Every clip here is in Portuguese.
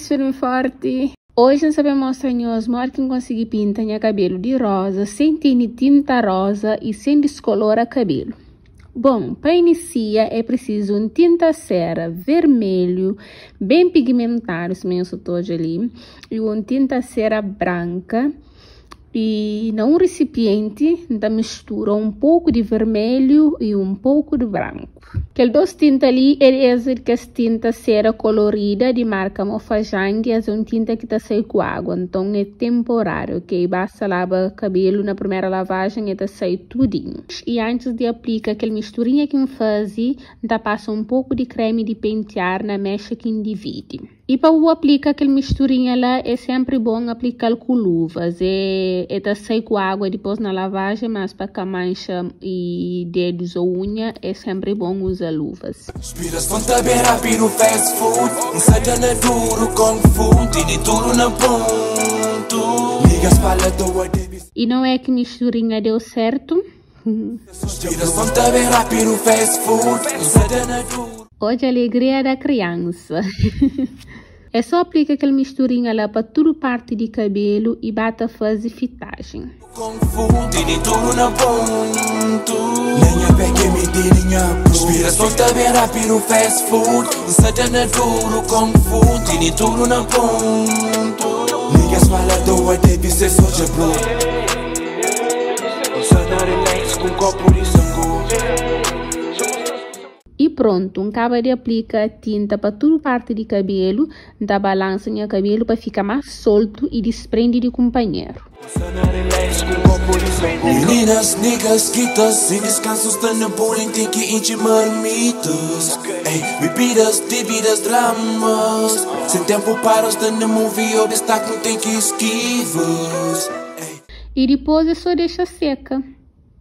Yes, firme forte. Hoje nós vamos mostrar os modos que conseguir pintar o cabelo de rosa sem ter tinta rosa e sem descolorar cabelo. Bom, para iniciar é preciso tinta cera vermelho, bem pigmentado, se eu estou ali, e tinta cera branca. E num recipiente, então mistura um pouco de vermelho e um pouco de branco. Aquelas duas tintas ali é que as tinta cera colorida de marca Mofajang, é uma tinta que está sai com água, então é temporário, ok? Basta lavar o cabelo na primeira lavagem e está sai tudinho. E antes de aplicar aquela misturinha que faz, então passa um pouco de creme de pentear na mecha que divide. E para aplicar aquela misturinha lá, é sempre bom aplicar com luvas. Tá sai com água depois na lavagem, mas para que mancha e dedos ou unha, é sempre bom usar luvas. E não é que misturinha deu certo? Hoje a alegria da criança. É só aplicar aquela misturinha lá para toda parte de cabelo e bata fazer fitagem. E pronto, acaba de aplicar a tinta para toda parte de cabelo, da balança no cabelo para ficar mais solto e desprende de companheiro. Meninas, niggas, quitas, sem descanso, estão na bowling, tem que encher marmitas. Bebidas, dívidas, dramas, sem tempo para os na movie, o destaque não tem que esquivas. E depois é só deixar seca.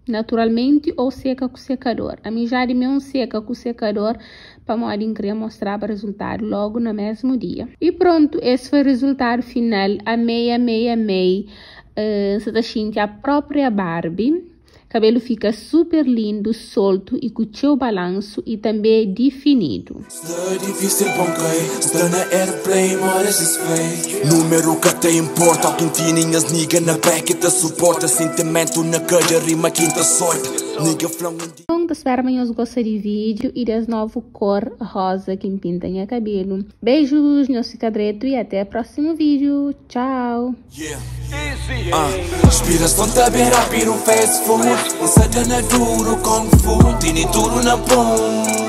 Naturalmente ou seca com secador. A minha já mesmo seca com secador para modo querer mostrar o resultado logo no mesmo dia. E pronto, esse foi o resultado final. Amei. Você está sentindo a própria Barbie. Cabelo fica super lindo, solto e com o seu balanço e também definido. Número que te importa, alguém tinha as niggas na back te suporta, sentimento na cara, rima quinta sorte. Bom, espero que vocês gostem do vídeo e das novo cor rosa que pinta em cabelo. Beijos, não fica direito e até o próximo vídeo. Tchau! Inspiração tá bem rápido, fast food. Ensaiando duro, kung fu. Tini tudo na bom.